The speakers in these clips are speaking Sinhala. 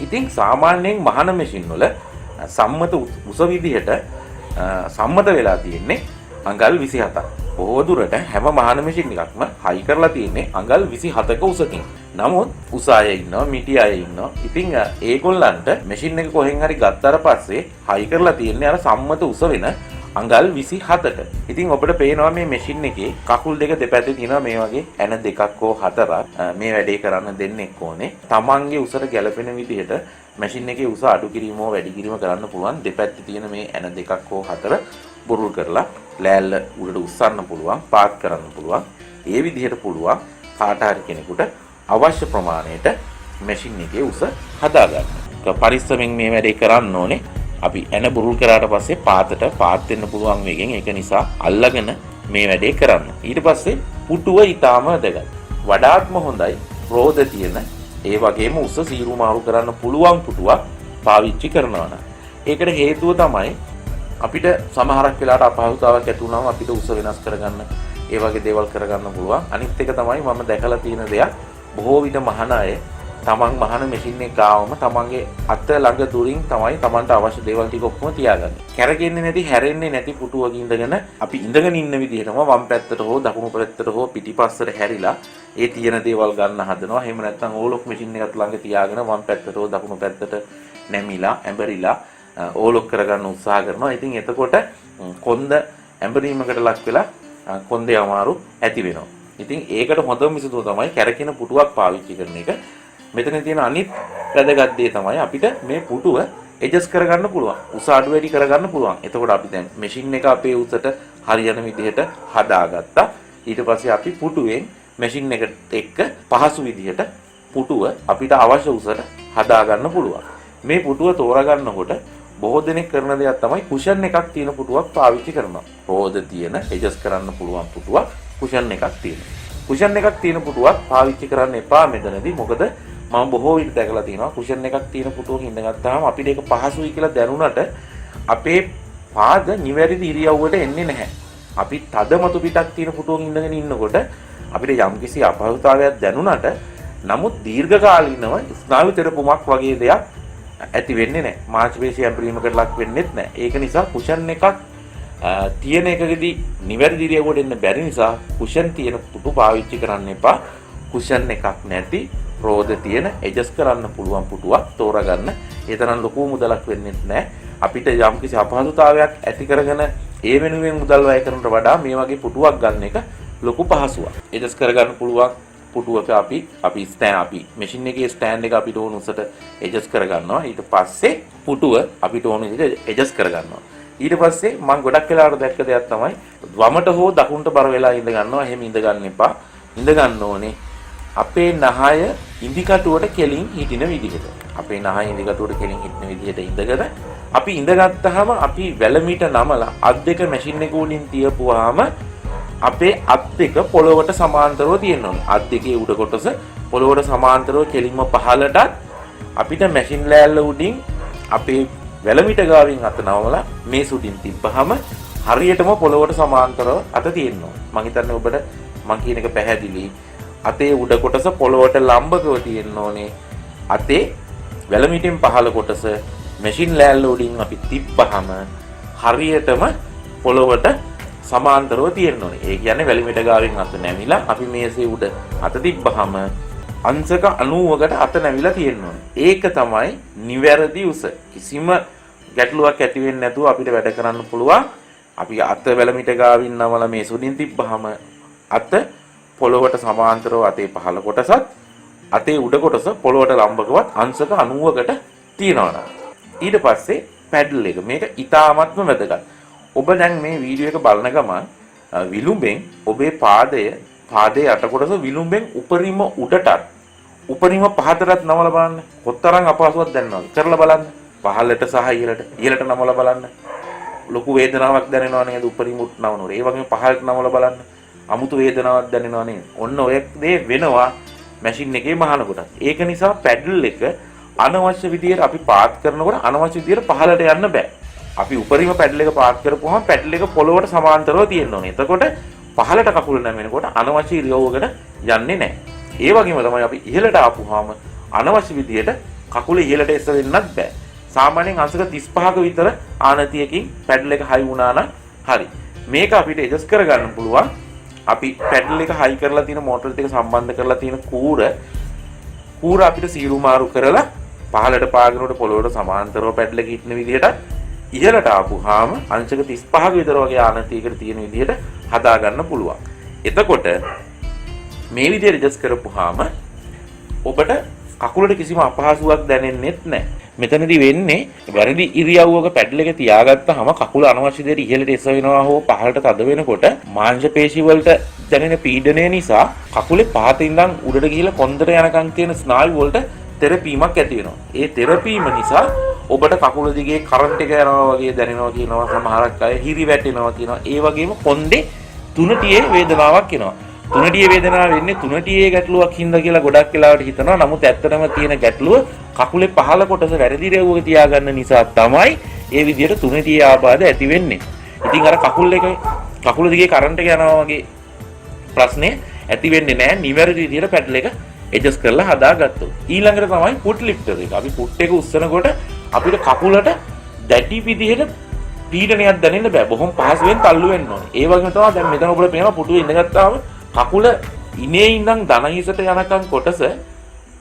ඉතින් සාමාන්‍යයෙන් මහන මැෂින් වල සම්මත උස විදිහට සම්මත වෙලා තියෙන්නේ අඟල් 27ක්. බොහෝ දුරට හැම මහන මැෂින් එකක්ම හයි කරලා තියෙන්නේ අඟල් 27ක උසකින්. නමුත් උස අය ඉන්නවා, මිටි අය ඉන්නවා. ඉතින් ඒගොල්ලන්ට මැෂින් එක කොහෙන් හරි ගත්තාට පස්සේ හයි කරලා තියෙන්නේ අර සම්මත උස වෙන අඟල් 27ට. ඉතින් ඔබට පේනවා මේ මැෂින් එකේ කකුල් දෙක දෙපැත්තේ තියෙනවා මේ වගේ ඇන දෙකක් හෝ හතරක්. මේ වැඩේ කරන්න දෙන්නෙක් ඕනේ. තමන්ගේ උසට ගැලපෙන විදිහට මැෂින් එකේ උස අඩු කිරීම හෝ වැඩි කිරීම කරන්න පුළුවන්. දෙපැත්තේ තියෙන මේ ඇන දෙකක් හෝ හතර බුරුල් කරලා ලෑල්ල උඩට උස්සන්න පුළුවන්, පාත් කරන්න පුළුවන්. ඒ විදිහට පුළුවන් කාට හරි කෙනෙකුට අවශ්‍ය ප්‍රමාණයට මැෂින් එකේ උස හදාගන්න. පරිස්සමෙන් මේ වැඩේ කරන්න ඕනේ. අපි එන බුරුල් කරාට පස්සේ පාතට පාත් වෙන්න පුළුවන් වේගෙන් ඒක නිසා අල්ලගෙන මේ වැඩේ කරන්න. ඊට පස්සේ පුටුව ඊටාම වැදගත්. වඩාත්ම හොඳයි රෝද තියෙන ඒ වගේම උස සීරු මාරු කරන්න පුළුවන් පුටුවක් පාවිච්චි කරනවා නම්. ඒකට හේතුව තමයි අපිට සමහරක් වෙලාවට අපහසුතාවයක් ඇති වුණාම අපිට උස වෙනස් කරගන්න ඒ වගේ දේවල් කරගන්න පුළුවන්. අනිත් එක තමයි මම දැකලා තියෙන දෙයක් බොහෝ විට මහන අය තමන් මහන මැෂින් එක ගාවම තමන්ගේ අත ළඟ දුරින් තමයි තමන්ට අවශ්‍ය දේවල් ටික ඔක්කොම තියාගන්නේ. කැරගෙන්නේ නැති, හැරෙන්නේ නැති පුටුවක ඉඳගෙන අපි ඉඳගෙන ඉන්න විදිහටම වම් පැත්තට හෝ දකුණු පැත්තට හෝ පිටිපස්සට හැරිලා ඒ තියෙන දේවල් ගන්න හදනවා. එහෙම නැත්නම් ඕලොක් මැෂින් එකත් ළඟ තියාගෙන වම් පැත්තට හෝ දකුණු පැත්තට නැමිලා, ඇඹරිලා ඕලොක් කරගන්න උත්සාහ කරනවා. ඉතින් එතකොට කොන්ද ඇඹරීමකට ලක් වෙලා කොන්දේ අමාරු ඇති වෙනවා. ඉතින් ඒකට හොඳම විසඳුම තමයි කැරකෙන පුටුවක් පාවිච්චි කරන එක. මෙතන තියෙන අනිත් වැදගත් දේ තමයි අපිට මේ පුටුව ඇඩ්ජස්ට් කරගන්න පුළුවන්. උස අඩු වැඩි කරගන්න පුළුවන්. එතකොට අපි දැන් මැෂින් එක අපේ උසට හරියන විදිහට හදාගත්තා. ඊට පස්සේ අපි පුටුවෙන් මැෂින් එකට එක්ක පහසු විදිහට පුටුව අපිට අවශ්‍ය උසට හදාගන්න පුළුවන්. මේ පුටුව තෝරාගන්නකොට බොහෝ දෙනෙක් කරන දෙයක් තමයි කුෂන් එකක් තියෙන පුටුවක් පාවිච්චි කරනවා. රෝද තියෙන ඇඩ්ජස්ට් කරන්න පුළුවන් පුටුවක් කුෂන් එකක් තියෙනවා. කුෂන් එකක් තියෙන පුටුවක් පාවිච්චි කරන්න එපා මෙතනදී. මොකද මම බොහෝ විට දැකලා තියෙනවා කුෂන් එකක් තියෙන පුටුවක ඉඳගත්තාම අපිට ඒක පහසුයි කියලා දැනුණට අපේ පාද නිවැරදි ඉරියව්වට එන්නේ නැහැ. අපි තද මතු පිටක් තියෙන පුටුවක ඉඳගෙන ඉන්නකොට අපිට යම්කිසි අපහසුතාවයක් දැනුණට නමුත් දීර්ඝකාලීනව ස්නායු තෙරපුමක් වගේ දෙයක් ඇති වෙන්නේ නැහැ. මාංශපේශී ඇඹරීමකට ලක් වෙන්නේත් නැහැ. ඒක නිසා කුෂන් එකක් තියෙන එකකදී නිවැරදි ඉරියව්වට එන්න බැරි නිසා කුෂන් තියෙන පුටු පාවිච්චි කරන්න එපා. කුෂන් එකක් නැති රෝද තියෙන ඇඩ්ජස්ට් කරන්න පුළුවන් පුටුවක් තෝරාගන්න. ඒ තරම් ලොකු මුදලක් වෙන්නේ නැහැ. අපිට යම්කිසි අපහසුතාවයක් ඇති කරගෙන ඒ වෙනුවෙන් මුදල් වැය කරනට වඩා මේ වගේ පුටුවක් ගන්න එක ලොකු පහසුවක්. ඇඩ්ජස්ට් කරගන්න පුළුවන් පුටුවක අපි මැෂින් එකේ ස්ටෑන්ඩ් එක අපිට ඕන උසට ඇඩ්ජස්ට් කරගන්නවා. ඊට පස්සේ පුටුව අපිට ඕන විදිහට ඇඩ්ජස්ට් කරගන්නවා. ඊට පස්සේ මම ගොඩක් වෙලාවට දැක්ක දෙයක් තමයි වමට හෝ දකුණට බර වෙලා ඉඳ ගන්නවා. එහෙම ඉඳ ගන්න එපා. ඉඳ ගන්න ඕනේ අපේ නහය ඉදිකටුවට කෙලින් හිටින විදිහට. අපේ නහය ඉදිකටුවට කෙලින් හිටින විදිහට ඉඳගෙන අපි ඉඳගත්තාම අපි වැලමිට නමලා අත් දෙක මැෂින් එක උඩින් තියපුවාම අපේ අත් දෙක පොළොවට සමාන්තරව තියෙන්න ඕනේ. අත් දෙකේ උඩ කොටස පොළොවට සමාන්තරව කෙලින්ම පහළටත් අපිට මැෂින් ලෑල්ල උඩින් අපේ වැලමිට ගාවින් අත නවමලා මේ සුඩින් තිබ්බහම හරියටම පොළොවට සමාන්තරව අත තියෙන්න ඕනේ. මම හිතන්නේ ඔබට මම කියන එක පැහැදිලි. අතේ උඩ කොටස පොළොවට ලම්බකව තියෙන්න ඕනේ. අතේ වැලමිටින් පහළ කොටස මැෂින් ලෑල්ල උඩින් අපි තිබ්බහම හරියටම පොළොවට සමාන්තරව තියෙන්න ඕනේ. ඒ කියන්නේ වැලිමිට ගාවින් අත නැමිලා අපි මේසේ උඩ අත තිබ්බහම අංශක 90කට අත නැමිලා තියෙන්න ඕනේ. ඒක තමයි නිවැරදි උස. කිසිම ගැටලුවක් ඇති වෙන්නේ නැතුව අපිට වැඩ කරන්න පුළුවන්. අපි අත වැලිමිට ගාවින් නමලා මේ සුඩින් තිබ්බහම අත පොළොවට සමාන්තරව අතේ පහළ කොටසත් අතේ උඩ කොටස පොළොවට ලම්බකවත් අංශක 90කට තියෙනවා. ඊට පස්සේ පැඩල් එක මේක ඉතාමත්ම වැදගත්. ඔබ දැන් මේ වීඩියෝ එක බලන ගමන් විලුඹෙන් ඔබේ පාදයේ යට කොටස විලුඹෙන් උපරිම උඩටත් උපරිම පහතටත් නමලා බලන්න. කොතරම් අපහසුවක් දැනෙනවද? කරලා බලන්න. පහළට සහ ඉහළට නමලා බලන්න. ලොකු වේදනාවක් දැනෙනව නේද? උපරිම උඩ නමනකොට. ඒ වගේම පහළට නමලා බලන්න. අමුතු වේදනාවක් දැනෙනව නේද? ඔන්න ඔය දේ වෙනවා මැෂින් එකේ මහනකොට. ඒක නිසා පැඩල් එක අනවශ්‍ය විදියට අපි පාත් කරනකොට අනවශ්‍ය විදියට පහළට යන්න බෑ. අපි උපරිම පැඩල් එක පාත් කරපුවම පැඩල් එක පොළොවට සමාන්තරව තියෙන්න ඕනේ. එතකොට පහළට කකුල නැමෙනකොට අනවශ්‍ය ඉරියව්වකට යන්නේ නැහැ. ඒ වගේම තමයි අපි ඉහළට ආපුවාම අනවශ්‍ය විදියට කකුල ඉහළට එස වෙන්නත් බෑ. සාමාන්‍යයෙන් අංශක 35ක විතර ආනතියකින් පැඩල් එක හයි වුණා නම් හරි. මේක අපිට ඇඩ්ජස්ට් කරගන්න පුළුවන්. අපි පැඩල් එක හයි කරලා තියෙන මෝටර් එක සම්බන්ධ කරලා තියෙන කූර අපිට සීරු මාරු කරලා පහළට පාගනකොට පොළොවට සමාන්තරව පැඩල් එක හිටින විදිහට ඉහළට ආපුවාම අංශක 35ක විතර වගේ ආනතියකට තියෙන විදිහට හදා ගන්න පුළුවන්. එතකොට මේ විදිහට ඇඩ්ජස්ට් කරපුවාම ඔබට කකුලට කිසිම අපහසුාවක් දැනෙන්නෙත් නැහැ. මෙතනදී වෙන්නේ වැරදි ඉරියව්වක පැඩල් එක තියාගත්තාම කකුල අනවශ්‍ය දෙයට ඉහළට එස වෙනවා හෝ පහළට තද වෙනකොට මාංශ පේශි වලට දැනෙන පීඩනය නිසා කකුලේ පහත ඉඳන් උඩට ගිහිලා කොන්දර යනකම් තියෙන ස්නායු වලට තෙරපීමක් ඇති වෙනවා. ඒ තෙරපීම නිසා ඔබට කකුල දිගේ කරන්ට් එක යනවා වගේ දැනෙනවා කියනවා සමහරක් අය හිරි වැටෙනවා කියනවා. ඒ වගේම කොන්දේ තුනටියේ වේදනාවක් එනවා. තුනටියේ වේදනාව වෙන්නේ තුනටියේ ගැටලුවක් හින්දා කියලා ගොඩක් වෙලාවට හිතනවා. නමුත් ඇත්තටම තියෙන ගැටලුව කකුලේ පහළ කොටස වැරදි රෙව්වක තියාගන්න නිසා තමයි ඒ විදිහට තුනටියේ ආබාධ ඇති වෙන්නේ. ඉතින් අර කකුල දිගේ කරන්ට් එක යනවා වගේ ප්‍රශ්නේ ඇති වෙන්නේ නැහැ. නිවැරදි විදිහට පැඩල් එක ඇඩ්ජස්ට් කරලා හදාගත්තොත්. ඊළඟට තමයි ෆුට් ලිෆ්ටර් එක. අපි ෆුට් එක උස්සනකොට අපිට කකුලට දැඩි විදිහට පීඩනයක් දැනෙන්න බෑ. බොහොම පහසුවෙන් තල්ලු වෙන්න ඕනේ. ඒ වගේම තමයි දැන් මෙතන ඔබට පේනවා පුටුවේ ඉඳගත්තාම කකුල ඉනේ ඉඳන් දන හිසට යනකම් කොටස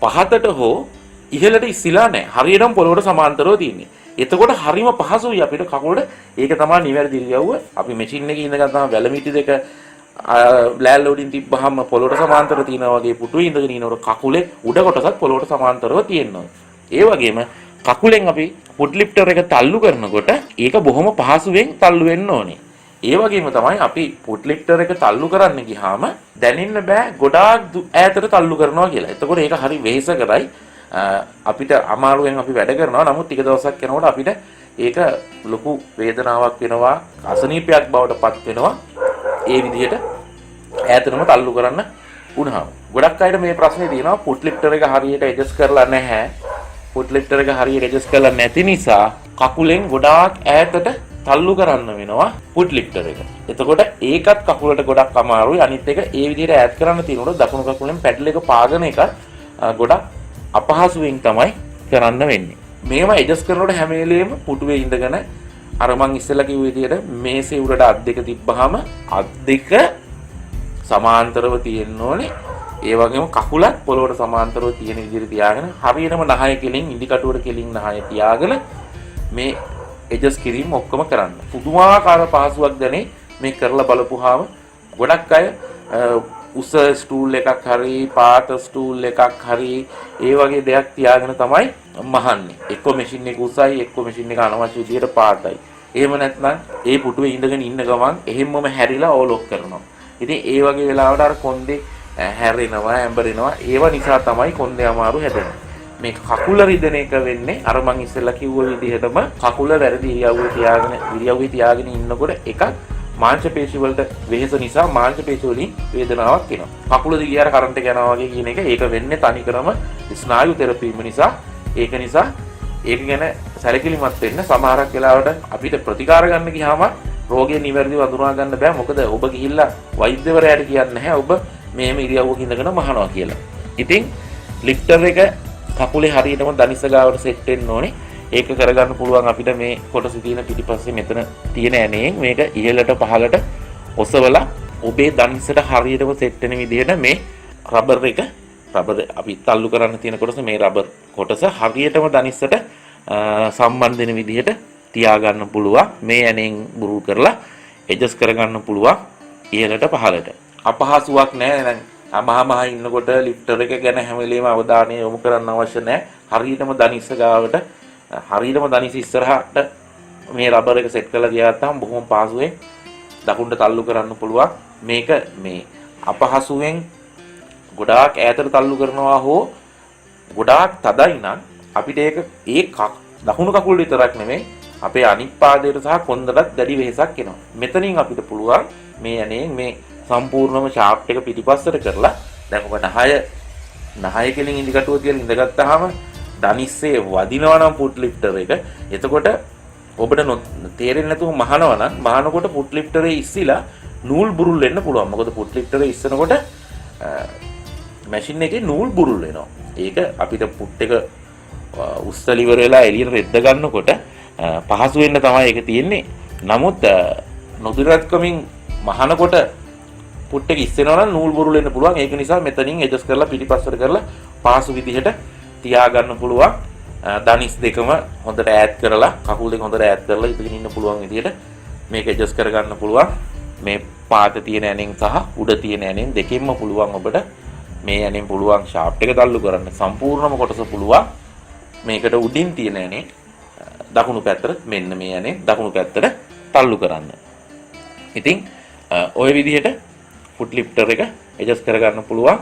පහතට හෝ ඉහළට ඉස්සිලා නැහැ. හරියටම පොළොවට සමාන්තරව තියෙන්නේ. එතකොට හරිම පහසුයි අපිට කකුලට. ඒක තමයි නිවැරදි ඉරියව්ව. අපි මැෂින් එකේ ඉඳගත්තාම වැලමිටි දෙක ලෑල්ල උඩින් තිබ්බහම පොළොවට සමාන්තරව තියෙනවා වගේ පුටුවේ ඉඳගෙන ඉනකොට කකුලේ උඩ කොටසත් පොළොවට සමාන්තරව තියෙනවා. ඒ වගේම කකුලෙන් අපි ෆුට් ලිෆ්ටර් එක තල්ලු කරනකොට ඒක බොහොම පහසුවෙන් තල්ලු වෙන්න ඕනේ. ඒ වගේම තමයි අපි ෆුට් ලිෆ්ටර් එක තල්ලු කරන්න ගියාම දැනෙන්න බෑ ගොඩාක් ඈතට තල්ලු කරනවා කියලා. එතකොට ඒක හරි වෙහෙසකරයි. අපිට අමාරුවෙන් අපි වැඩ කරනවා. නමුත් ටික දවසක් යනකොට අපිට ඒක ලොකු වේදනාවක් වෙනවා, අසනීපයක් බවට පත් වෙනවා. ඒ විදිහට ඈතටම තල්ලු කරන්න වුණාම. ගොඩක් අයට මේ ප්‍රශ්නේ තියෙනවා ෆුට් ලිෆ්ටර් එක හරියට ඇඩ්ජස්ට් කරලා නැහැ. ෆුට් ලිෆ්ටර් එක හරියට ඇඩ්ජස්ට් කරලා නැති නිසා කකුලෙන් ගොඩාක් ඈතට තල්ලු කරන්න වෙනවා ෆුට් ලිෆ්ටර් එක. එතකොට ඒකත් කකුලට ගොඩක් අමාරුයි. අනිත් එක ඒ විදිහට ඈත් කරන්න තියෙනකොට දකුණු කකුලෙන් පැඩල් එක පාගන එක ගොඩක් අපහසුවෙන් තමයි කරන්න වෙන්නේ. මේවා ඇඩ්ජස්ට් කරනකොට හැම වෙලේම පුටුවේ ඉඳගෙන අර මං ඉස්සෙල්ලා කිව්ව විදිහට මේසේ උඩට අත් දෙක තිබ්බහම අත් දෙක සමාන්තරව තියෙන්න ඕනේ. ඒ වගේම කකුලත් පොළොවට සමාන්තරව තියෙන විදිහට තියාගෙන හරියටම නහය කෙලින් ඉදි කටුවට කෙලින් නහය තියාගෙන මේ ඇඩ්ජස්ට් කිරීම ඔක්කොම කරන්න. පුදුමාකාර පහසුවක් දැනේ මේ කරලා බලපුවාම. ගොඩක් අය උස ස්ටූල් එකක් හරි පාට ස්ටූල් එකක් හරි ඒ වගේ දෙයක් තියාගෙන තමයි මහන්නේ. එක්ක මැෂින් එක උසයි එක්ක මැෂින් එක අනවශ්‍ය විදිහට පාටයි. එහෙම නැත්නම් ඒ පුටුවේ ඉඳගෙන ඉන්න ගමන් එහෙම්මම හැරිලා ඕලොක් කරනවා. ඉතින් ඒ වගේ වෙලාවට අර කොන්දේ හැරෙනවා ඇඹරෙනවා. ඒව නිසා තමයි කොන්දේ අමාරු හැදෙන්නේ. මේ කකුල රිදෙන එක වෙන්නේ අර මං ඉස්සෙල්ලා කිව්ව විදිහටම කකුල වැරදි ඉරියව්වේ තියාගෙන ඉන්නකොට එකක් මාංශ පේශි වලට වෙහෙස නිසා මාංශ පේශි වලින් වේදනාවක් එනවා. කකුල දිගේ අර කරන්ට් එක යනවා වගේ කියන එක ඒක වෙන්නේ තනිකරම ස්නායු තෙරපීම නිසා. ඒක නිසා ඒක ගැන සැලකිලිමත් වෙන්න. සමහරක් වෙලාවට අපිට ප්‍රතිකාර ගන්න ගියාම රෝගය නිවැරදිව අඳුනා ගන්න බෑ. මොකද ඔබ ගිහිල්ලා වෛද්‍යවරයාට කියන්නේ නැහැ ඔබ මේම ඉරියව්වක ඉඳගෙන මහනවා කියලා. ඉතින් ලිෆ්ටර් එක කකුලේ හරියටම දනිස ගාවට සෙට් වෙන්න ඕනේ. ඒක කරගන්න පුළුවන් අපිට මේ කොටස තියෙන පිටිපස්සේ මෙතන තියෙන ඇණයෙන් මේක ඉහළට පහළට ඔසවලා ඔබේ දනිසට හරියටම සෙට් වෙන විදිහට මේ රබර් අපි තල්ලු කරන්න තියෙන කොටස මේ රබර් කොටස හරියටම දනිසට සම්බන්ධ වෙන විදිහට තියාගන්න පුළුවන්. මේ ඇණයෙන් බුරුල් කරලා ඇඩ්ජස්ට් කරගන්න පුළුවන් ඉහළට පහළට. අපහසුයක් නැහැ. දැන් අමහමහ ඉන්නකොට ලිෆ්ටර් එක ගැන හැම වෙලේම අවධානය යොමු කරන්න අවශ්‍ය නැහැ. හරියටම දනිස්ස ගාවට හරියටම දනිස්ස ඉස්සරහට මේ රබර් එක සෙට් කරලා තියාගත්තාම බොහොම පහසුවෙන් දකුණට තල්ලු කරන්න පුළුවන්. මේක මේ අපහසුවෙන් ගොඩාක් ඈතට තල්ලු කරනවා හෝ ගොඩාක් තදයි නම් අපිට ඒක දකුණු කකුල විතරක් නෙමෙයි අපේ අනිත් පාදයට සහ කොන්දටත් දැඩි වෙහෙසක් එනවා. මෙතනින් අපිට පුළුවන් මේ යන්නේ මේ සම්පූර්ණම ෂාෆ්ට් එක පිටිපස්සට කරලා දැන් ඔබ නහය කෙලින් ඉදිකටුව කියලා ඉඳගත්තාම දනිස්සේ වදිනවා නම් ෆුට් ලිෆ්ටර් එක. එතකොට ඔබට තේරෙන්නේ නැතුව මහනවා නම් මහනකොට ෆුට් ලිෆ්ටරේ ඉස්සිලා නූල් බුරුල් වෙන්න පුළුවන්. මොකද ෆුට් ලිෆ්ටරේ ඉස්සනකොට මැෂින් එකේ නූල් බුරුල් වෙනවා. ඒක අපිට ෆුට් එක උස්සල ඉවර වෙලා එළියට රෙද්ද ගන්නකොට පහසු වෙන්න තමයි ඒක තියෙන්නේ. නමුත් නොදිරත්කමින් මහනකොට පුට් එක ඉස්සෙනවා නම් නූල් බුරුල් වෙන්න පුළුවන්. ඒක නිසා මෙතනින් ඇඩ්ජස්ට් කරලා පිටිපස්සට කරලා පහසු විදිහට තියාගන්න පුළුවන්. දනිස් දෙකම හොඳට ඈඩ් කරලා කකුල් දෙක හොඳට ඈඩ් කරලා ඉඳගෙන ඉන්න පුළුවන් විදිහට මේක ඇඩ්ජස්ට් කරගන්න පුළුවන්. මේ පාත තියෙන ඇනෙන් සහ උඩ තියෙන ඇනෙන් දෙකෙන්ම පුළුවන් ඔබට මේ ඇනෙන් පුළුවන් ෂාෆ්ට් එක තල්ලු කරන්න. සම්පූර්ණම කොටස පුළුවන් මේකට උඩින් තියෙන ඇනේ දකුණු පැත්තට මෙන්න මේ ඇනේ දකුණු පැත්තට තල්ලු කරන්න. ඉතින් ওই විදිහට ෆුට් ලිෆ්ටර් එක ඇඩ්ජස්ට් කරගන්න පුළුවන්.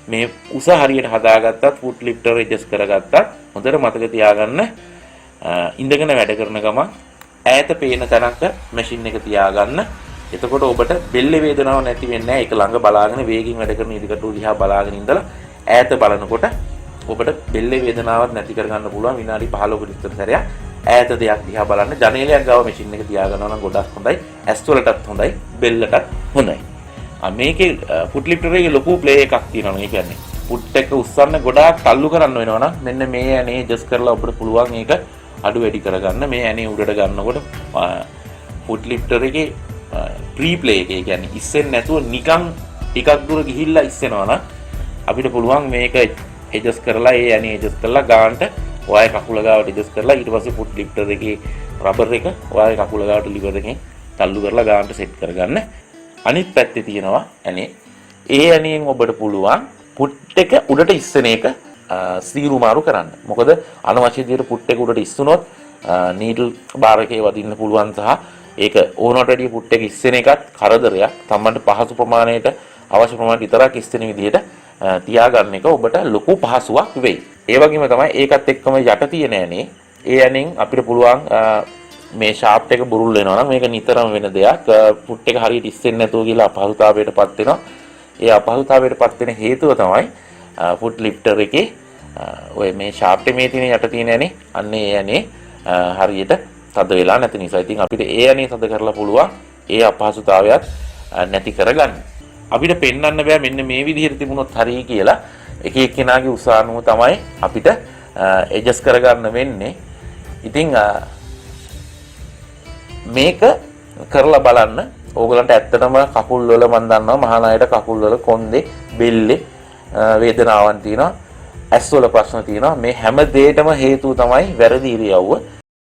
මේ උස හරියට හදාගත්තත් ෆුට් ලිෆ්ටර් ඇඩ්ජස්ට් කරගත්තත් හොඳට මතක තියාගන්න ඉඳගෙන වැඩ කරන ගමන් ඈත පේන තැනක මැෂින් එක තියාගන්න. එතකොට ඔබට බෙල්ල වේදනාවක් නැති වෙන්නේ නැහැ. ඒක ළඟ බලාගෙන වේගින් වැඩ කරන ඉදිකටු දිහා බලාගෙන ඉඳලා ඈත බලනකොට ඔබට බෙල්ල වේදනාවක් නැති කරගන්න පුළුවන්. විනාඩි 15කට විතර සැරයක් ඈත දෙයක් දිහා බලන්න. ජනේලයක් ගාව මැෂින් එක තියාගන්නවා නම් ගොඩක් හොඳයි. ඇස් වලටත් හොඳයි, බෙල්ලටත් හොඳයි. මේකේ ෆුට් ලිෆ්ටර් එකේ ලොකු ප්ලේ එකක් තියෙනවා. ඒ කියන්නේ ෆුට් එක උස්සන්න ගොඩාක් තල්ලු කරන්න වෙනවා නම් මෙන්න මේ ඇනේ ඇඩ්ජස්ට් කරලා ඔබට පුළුවන් ඒක අඩු වැඩි කරගන්න. මේ ඇනේ උඩට ගන්නකොට ෆුට් ලිෆ්ටර් එකේ ප්‍රී ප්ලේ එක, ඒ කියන්නේ ඉස්සෙන්නේ නැතුව නිකන් ටිකක් දුර ගිහිල්ලා ඉස්සෙනවා නම් අපිට පුළුවන් මේක ඇඩ්ජස්ට් කරලා ඒ ඇනේ ඇඩ්ජස්ට් කරලා ගානට ඔයයි කකුල ගාවට ඇඩ්ජස්ට් කරලා ඊට පස්සේ ෆුට් ලිෆ්ටර් එකේ රබර් එක ඔයයි කකුල ගාවට ලිවර් එකෙන් තල්ලු කරලා ගානට සෙට් කරගන්න. අනිත් පැත්තේ තියෙනවා ඇනේ. ඒ ඇනේන් ඔබට පුළුවන් පුට් එක උඩට ඉස්සෙන එක සීරු මාරු කරන්න. මොකද අනවශ්‍ය විදිහට පුට් එක උඩට ඉස්සුනොත් නීඩල් බාර් එකේ වදින්න පුළුවන් සහ ඒක ඕනට වැඩිය පුට් එක ඉස්සෙන එකත් කරදරයක්. තමන්ට පහසු ප්‍රමාණයට අවශ්‍ය ප්‍රමාණයට විතරක් ඉස්සෙන විදිහට තියාගන්න එක ඔබට ලොකු පහසුවක් වෙයි. ඒ වගේම තමයි ඒකත් එක්කම යට තියෙන ඇනේ. ඒ ඇනෙන් අපිට පුළුවන් මේ ෂාෆ්ට් එක බුරුල් වෙනවා නම් මේක නිතරම වෙන දෙයක්. පුට් එක හරියට ඉස්සෙන්නේ නැතුව කියලා අපහසුතාවයටපත් වෙනවා. ඒ අපහසුතාවයටපත් වෙන හේතුව තමයි ෆුට් ලිෆ්ටර් එකේ ඔය මේ ෂාෆ්ට් එකේ තියෙන යට තියෙන ඇනේ අන්න ඒ ඇනේ හරියට තද වෙලා නැති නිසා. ඉතින් අපිට ඒ ඇනේ තද කරලා පුළුවන් ඒ අපහසුතාවයත් නැති කරගන්න. අපිට පෙන්වන්න බෑ මෙන්න මේ විදිහට තිබුණොත් හරියි කියලා. එක එක්කෙනාගේ උසානුව තමයි අපිට ඇඩ්ජස්ට් කරගන්න වෙන්නේ. ඉතින් මේක කරලා බලන්න. ඕගලන්ට ඇත්තටම කකුල් වල මන් දන්නවා මහානායට කකුල් වල කොන්දේ බෙල්ලේ වේදනාවක් තියෙනවා. ඇස් වල ප්‍රශ්න තියෙනවා. මේ හැම දෙයකම හේතුව තමයි වැරදි ඉරියව්ව.